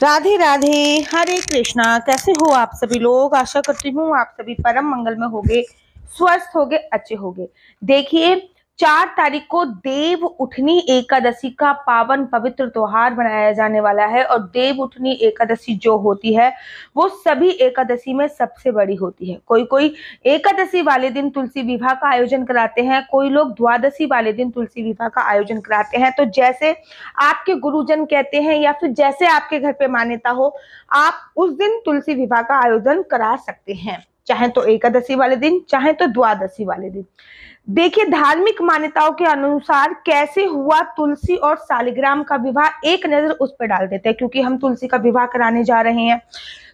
राधे राधे। हरे कृष्णा। कैसे हो आप सभी लोग? आशा करती हूँ आप सभी परम मंगल में होगे, स्वस्थ होगे, अच्छे होगे। देखिए, 4 तारीख को देव उठनी एकादशी का पावन पवित्र त्योहार मनाया जाने वाला है। और देव उठनी एकादशी जो होती है वो सभी एकादशी में सबसे बड़ी होती है। कोई कोई एकादशी वाले दिन तुलसी विवाह का आयोजन कराते हैं, कोई लोग द्वादशी वाले दिन तुलसी विवाह का आयोजन कराते हैं। तो जैसे आपके गुरुजन कहते हैं या फिर जैसे आपके घर पे मान्यता हो, आप उस दिन तुलसी विवाह का आयोजन करा सकते हैं, चाहे तो एकादशी वाले दिन, चाहे तो द्वादशी वाले दिन। देखिए, धार्मिक मान्यताओं के अनुसार कैसे हुआ तुलसी और शालिग्राम का विवाह, एक नजर उस पर डाल देते हैं, क्योंकि हम तुलसी का विवाह कराने जा रहे हैं।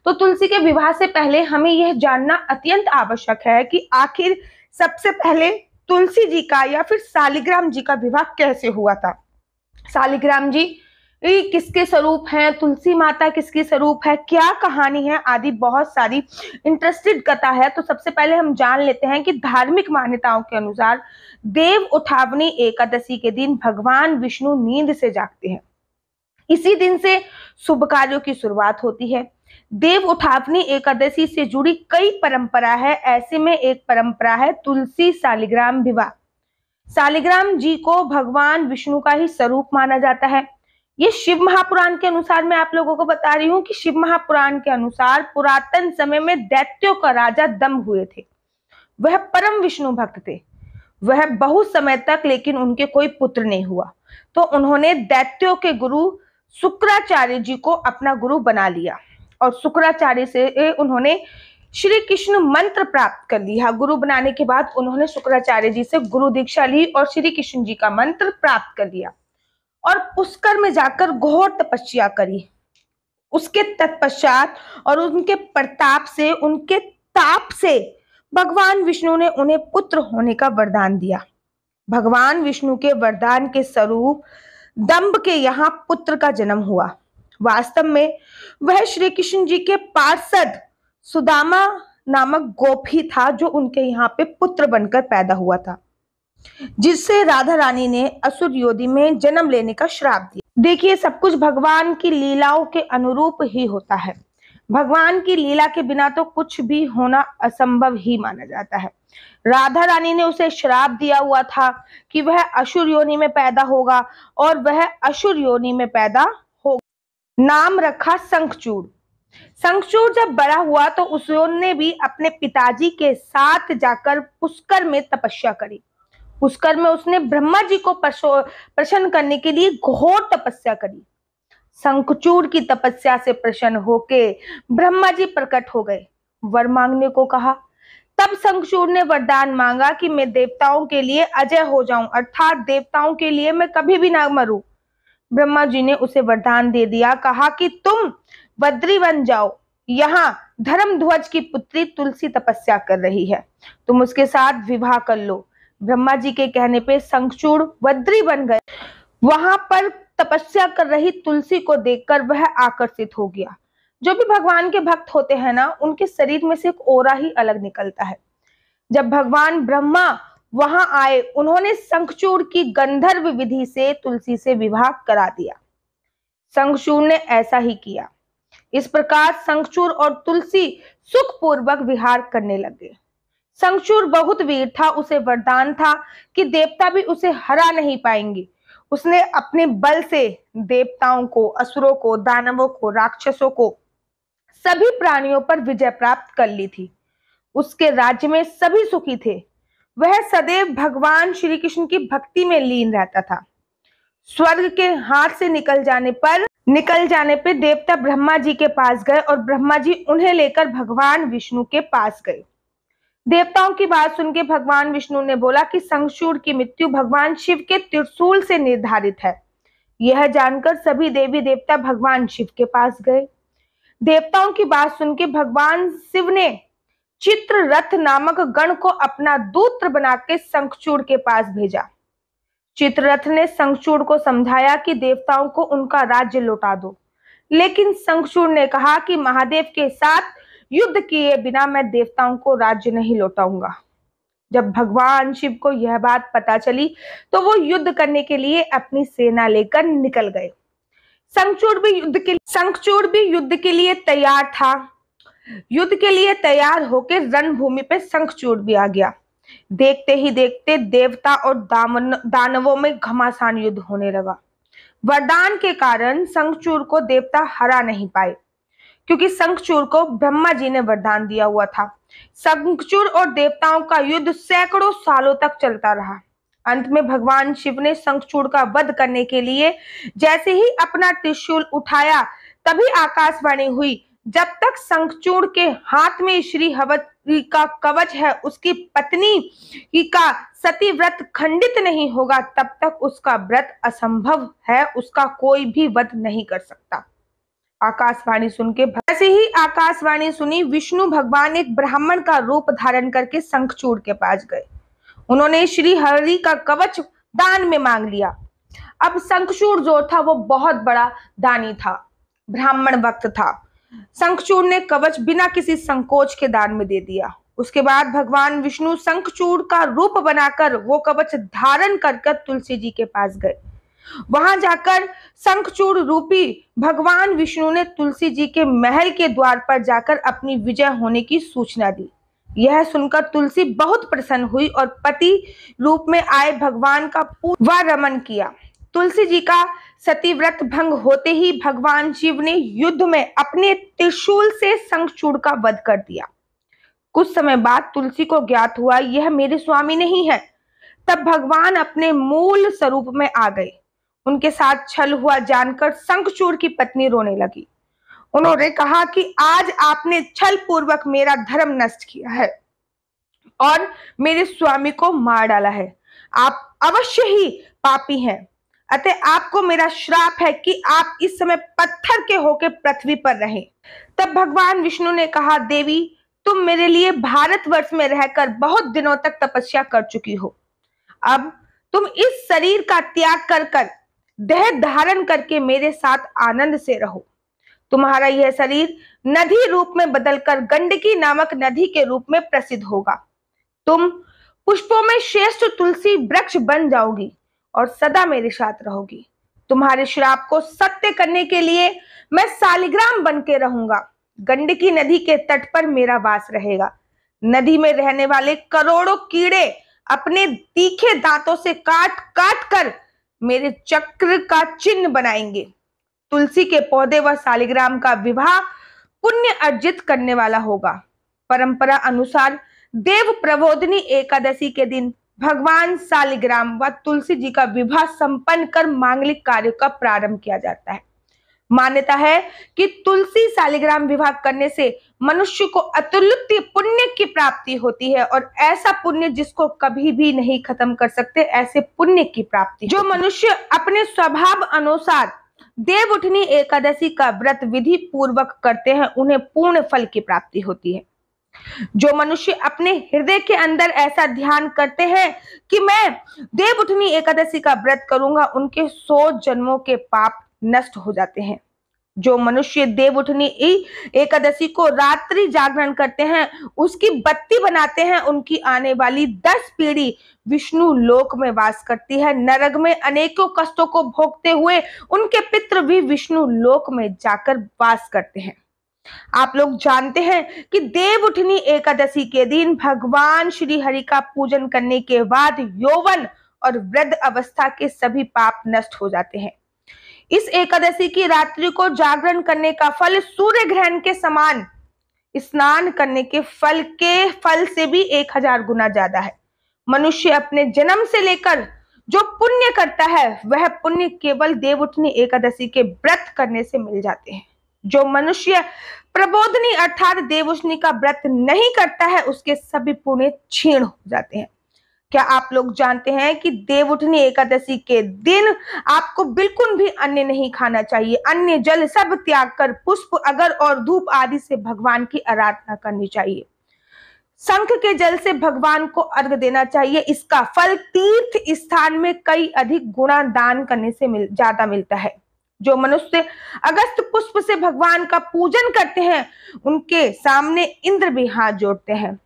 तो तुलसी के विवाह से पहले हमें यह जानना अत्यंत आवश्यक है कि आखिर सबसे पहले तुलसी जी का या फिर शालिग्राम जी का विवाह कैसे हुआ था। शालिग्राम जी किसके स्वरूप हैं, तुलसी माता किसकी स्वरूप है, क्या कहानी है, आदि बहुत सारी इंटरेस्टेड कथा है। तो सबसे पहले हम जान लेते हैं कि धार्मिक मान्यताओं के अनुसार देव उठावनी एकादशी के दिन भगवान विष्णु नींद से जागते हैं। इसी दिन से शुभ कार्यों की शुरुआत होती है। देव उठावनी एकादशी से जुड़ी कई परंपरा है। ऐसे में एक परंपरा है तुलसी शालिग्राम विवाह। शालिग्राम जी को भगवान विष्णु का ही स्वरूप माना जाता है। ये शिव महापुराण के अनुसार मैं आप लोगों को बता रही हूँ कि शिव महापुराण के अनुसार पुरातन समय में दैत्यों का राजा दंभ हुए थे। वह परम विष्णु भक्त थे। वह बहुत समय तक लेकिन उनके कोई पुत्र नहीं हुआ। तो उन्होंने दैत्यों के गुरु शुक्राचार्य जी को अपना गुरु बना लिया और शुक्राचार्य से उन्होंने श्री कृष्ण मंत्र प्राप्त कर लिया। गुरु बनाने के बाद उन्होंने शुक्राचार्य जी से गुरु दीक्षा ली और श्री कृष्ण जी का मंत्र प्राप्त कर लिया और पुष्कर में जाकर घोर तपस्या करी। उसके तत्पश्चात और उनके प्रताप से, उनके ताप से भगवान विष्णु ने उन्हें पुत्र होने का वरदान दिया। भगवान विष्णु के वरदान के स्वरूप दंभ के यहाँ पुत्र का जन्म हुआ। वास्तव में वह श्री कृष्ण जी के पार्षद सुदामा नामक गोपी था जो उनके यहाँ पे पुत्र बनकर पैदा हुआ था, जिससे राधा रानी ने असुर योनि में जन्म लेने का श्राप दिया। देखिए, सब कुछ भगवान की लीलाओं के अनुरूप ही होता है। भगवान की लीला के बिना तो कुछ भी होना असंभव ही माना जाता है। राधा रानी ने उसे श्राप दिया हुआ था कि वह असुर योनि में पैदा होगा और वह असुर योनि में पैदा होगा। नाम रखा शंखचूड़। शंखचूड़ जब बड़ा हुआ तो उसने भी अपने पिताजी के साथ जाकर पुष्कर में तपस्या करी। पुष्कर में उसने ब्रह्मा जी को प्रसन्न करने के लिए घोर तपस्या करी। शंखचूड़ की तपस्या से प्रसन्न होके ब्रह्मा जी प्रकट हो गए, वर मांगने को कहा। तब शंखचूड़ ने वरदान मांगा कि मैं देवताओं के लिए अजय हो जाऊं, अर्थात देवताओं के लिए मैं कभी भी ना मरूं। ब्रह्मा जी ने उसे वरदान दे दिया, कहा कि तुम बद्री बन जाओ, यहाँ धर्मध्वज की पुत्री तुलसी तपस्या कर रही है, तुम उसके साथ विवाह कर लो। ब्रह्मा जी के कहने पे शंखचूड़ बद्री बन गए। वहां पर तपस्या कर रही तुलसी को देखकर वह आकर्षित हो गया। जो भी भगवान के भक्त होते हैं ना, उनके शरीर में से एक ओरा ही अलग निकलता है। जब भगवान ब्रह्मा वहां आए, उन्होंने शंखचूड़ की गंधर्व विधि से तुलसी से विवाह करा दिया। शंखचूड़ ने ऐसा ही किया। इस प्रकार शंखचूड़ और तुलसी सुखपूर्वक विहार करने लगे। शंखचूड़ बहुत वीर था, उसे वरदान था कि देवता भी उसे हरा नहीं पाएंगे। उसने अपने बल से देवताओं को, असुरों को, दानवों को, राक्षसों को, सभी प्राणियों पर विजय प्राप्त कर ली थी। उसके राज्य में सभी सुखी थे। वह सदैव भगवान श्री कृष्ण की भक्ति में लीन रहता था। स्वर्ग के हाथ से निकल जाने पर देवता ब्रह्मा जी के पास गए और ब्रह्मा जी उन्हें लेकर भगवान विष्णु के पास गए। देवताओं की बात सुनकर भगवान विष्णु ने बोला कि शंखचूड़ की मृत्यु भगवान शिव के त्रिशूल से निर्धारित है। यह जानकर सभी देवी देवता भगवान शिव के पास गए। देवताओं की बात सुनकर भगवान शिव ने चित्ररथ नामक गण को अपना दूत बना के शंखचूड़ के पास भेजा। चित्ररथ ने शंखचूड़ को समझाया कि देवताओं को उनका राज्य लौटा दो, लेकिन शंखचूड़ ने कहा कि महादेव के साथ युद्ध किए बिना मैं देवताओं को राज्य नहीं लौटाऊंगा। जब भगवान शिव को यह बात पता चली तो वो युद्ध करने के लिए अपनी सेना लेकर निकल गए। शंखचूड़ भी युद्ध के लिए तैयार था। युद्ध के लिए तैयार होकर रणभूमि पे शंखचूड़ भी आ गया। देखते ही देखते देवता और दानवों में घमासान युद्ध होने लगा। वरदान के कारण शंखचूड़ को देवता हरा नहीं पाए, क्योंकि शंखचूड़ को ब्रह्मा जी ने वरदान दिया हुआ था। शंखचूड़ और देवताओं का युद्ध सैकड़ों सालों तक चलता रहा। अंत में भगवान शिव ने शंखचूड़ का वध करने के लिए जैसे ही अपना त्रिशूल उठाया, तभी आकाशवाणी हुई, जब तक शंखचूड़ के हाथ में श्री हवति का कवच है, उसकी पत्नी का सती व्रत खंडित नहीं होगा, तब तक उसका व्रत असंभव है, उसका कोई भी वध नहीं कर सकता। आकाशवाणी सुन के वैसे ही आकाशवाणी सुनी, विष्णु भगवान एक ब्राह्मण का रूप धारण करके शंखचूड़ के पास गए। उन्होंने श्री हरि का कवच दान में मांग लिया। अब शंखचूड़ जो था वो बहुत बड़ा दानी था, ब्राह्मण भक्त था। शंखचूड़ ने कवच बिना किसी संकोच के दान में दे दिया। उसके बाद भगवान विष्णु शंखचूड़ का रूप बनाकर वो कवच धारण कर तुलसी जी के पास गए। वहां जाकर शंखचूड़ रूपी भगवान विष्णु ने तुलसी जी के महल के द्वार पर जाकर अपनी विजय होने की सूचना दी। यह सुनकर तुलसी बहुत प्रसन्न हुई और पति रूप में आए भगवान का पूजा रमन किया। तुलसी जी का सती व्रत भंग होते ही भगवान शिव ने युद्ध में अपने त्रिशूल से शंखचूड़ का वध कर दिया। कुछ समय बाद तुलसी को ज्ञात हुआ यह मेरे स्वामी नहीं है। तब भगवान अपने मूल स्वरूप में आ गए। उनके साथ छल हुआ जानकर शंखचूड़ की पत्नी रोने लगी। उन्होंने कहा कि आज आपने छल पूर्वक मेरा धर्म नष्ट किया है और मेरे स्वामी को मार डाला है। आप अवश्य ही पापी हैं, अतः आपको मेरा श्राप है कि आप इस समय पत्थर के होकर पृथ्वी पर रहें। तब भगवान विष्णु ने कहा, देवी तुम मेरे लिए भारतवर्ष में रहकर बहुत दिनों तक तपस्या कर चुकी हो। अब तुम इस शरीर का त्याग कर देह धारण करके मेरे साथ आनंद से रहो। तुम्हारा यह शरीर नदी रूप में बदलकर गंडकी नामक नदी के रूप में प्रसिद्ध होगा। तुम पुष्पों में श्रेष्ठ तुलसी वृक्ष बन जाओगी और सदा मेरे साथ रहोगी। तुम्हारे श्राप को सत्य करने के लिए मैं शालिग्राम बन के रहूंगा। गंडकी नदी के तट पर मेरा वास रहेगा। नदी में रहने वाले करोड़ों कीड़े अपने तीखे दांतों से काट काट कर मेरे चक्र का चिन्ह बनाएंगे। तुलसी के पौधे व शालिग्राम का विवाह पुण्य अर्जित करने वाला होगा। परंपरा अनुसार देव प्रबोधिनी एकादशी के दिन भगवान शालिग्राम व तुलसी जी का विवाह संपन्न कर मांगलिक कार्यों का प्रारंभ किया जाता है। मान्यता है कि तुलसी शालिग्राम विवाह करने से मनुष्य को अतुल्य पुण्य की प्राप्ति होती है और ऐसा पुण्य जिसको कभी भी नहीं खत्म कर सकते, ऐसे पुण्य की प्राप्ति। जो मनुष्य अपने स्वभाव अनुसार देवउठनी एकादशी का व्रत विधि पूर्वक करते हैं, उन्हें पूर्ण फल की प्राप्ति होती है। जो मनुष्य अपने हृदय के अंदर ऐसा ध्यान करते हैं कि मैं देवउठनी एकादशी का व्रत करूंगा, उनके 100 जन्मों के पाप नष्ट हो जाते हैं। जो मनुष्य देवउठनी एकादशी को रात्रि जागरण करते हैं, उसकी बत्ती बनाते हैं, उनकी आने वाली 10 पीढ़ी विष्णु लोक में वास करती है। नरक में अनेकों कष्टों को भोगते हुए उनके पितृ भी विष्णु लोक में जाकर वास करते हैं। आप लोग जानते हैं कि देवउठनी एकादशी के दिन भगवान श्री हरि का पूजन करने के बाद यौवन और वृद्ध अवस्था के सभी पाप नष्ट हो जाते हैं। इस एकादशी की रात्रि को जागरण करने का फल सूर्य ग्रहण के समान स्नान करने के फल से भी 1000 गुना ज्यादा है। मनुष्य अपने जन्म से लेकर जो पुण्य करता है, वह पुण्य केवल देवउठनी एकादशी के व्रत करने से मिल जाते हैं। जो मनुष्य प्रबोधनी अर्थात देवउठनी का व्रत नहीं करता है, उसके सभी पुण्य क्षीण हो जाते हैं। क्या आप लोग जानते हैं कि देवउठनी एकादशी के दिन आपको बिल्कुल भी अन्न नहीं खाना चाहिए। अन्न जल सब त्याग कर पुष्प अगर और धूप आदि से भगवान की आराधना करनी चाहिए। शंख के जल से भगवान को अर्घ देना चाहिए। इसका फल तीर्थ स्थान में कई अधिक गुना दान करने से ज्यादा मिलता है। जो मनुष्य अगस्त पुष्प से भगवान का पूजन करते हैं, उनके सामने इंद्र भी हाथ जोड़ते हैं।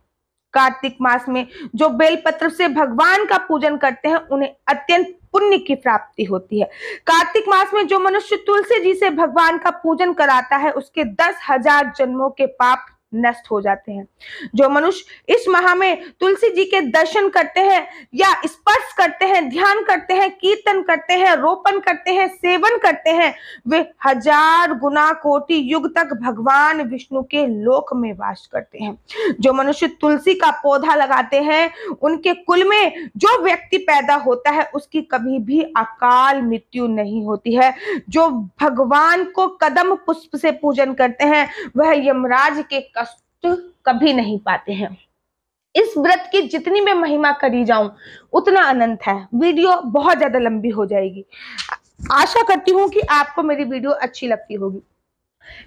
कार्तिक मास में जो बेलपत्र से भगवान का पूजन करते हैं, उन्हें अत्यंत पुण्य की प्राप्ति होती है। कार्तिक मास में जो मनुष्य तुलसी जी से भगवान का पूजन कराता है उसके 10,000 जन्मों के पाप नष्ट हो जाते हैं। जो मनुष्य इस माह में तुलसी जी के दर्शन करते हैं या स्पर्श करते हैं, ध्यान करते हैं, कीर्तन करते हैं, रोपण करते हैं, सेवन करते हैं, वे 1000 गुना कोटि युग तक भगवान विष्णु के लोक में वास करते हैं। जो मनुष्य तुलसी का पौधा लगाते हैं उनके कुल में जो व्यक्ति पैदा होता है उसकी कभी भी अकाल मृत्यु नहीं होती है। जो भगवान को कदम पुष्प से पूजन करते हैं वह यमराज के कष्ट कभी नहीं पाते हैं। इस व्रत की जितनी मैं महिमा करी जाऊं उतना अनंत है। वीडियो बहुत ज्यादा लंबी हो जाएगी। आशा करती हूं कि आपको मेरी वीडियो अच्छी लगती होगी।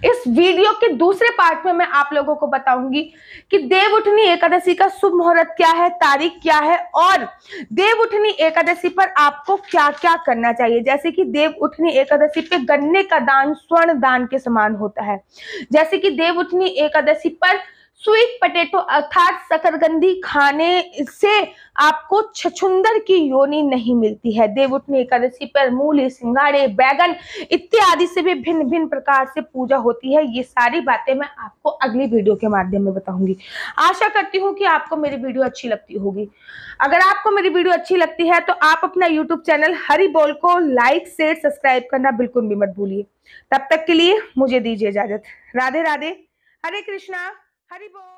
इस वीडियो के दूसरे पार्ट में मैं आप लोगों को बताऊंगी कि देवउठनी एकादशी का शुभ मुहूर्त क्या है, तारीख क्या है और देवउठनी एकादशी पर आपको क्या क्या करना चाहिए। जैसे कि देवउठनी एकादशी पे गन्ने का दान स्वर्ण दान के समान होता है। जैसे कि देवउठनी एकादशी पर स्वीट पोटैटो अर्थात शकरकंदी खाने से आपको छछूंदर की योनि नहीं मिलती है। देवउठनी एकादशी पर मूली, सिंघाड़े, बैगन इत्यादि से भी भिन्न भिन्न प्रकार से पूजा होती है। ये सारी बातें मैं आपको अगली वीडियो के माध्यम में बताऊंगी। आशा करती हूँ कि आपको मेरी वीडियो अच्छी लगती होगी। अगर आपको मेरी वीडियो अच्छी लगती है तो आप अपना यूट्यूब चैनल हरि बोल को लाइक, शेयर, सब्सक्राइब करना बिल्कुल भी मत भूलिए। तब तक के लिए मुझे दीजिए इजाजत। राधे राधे, हरे कृष्णा, हरि बोल।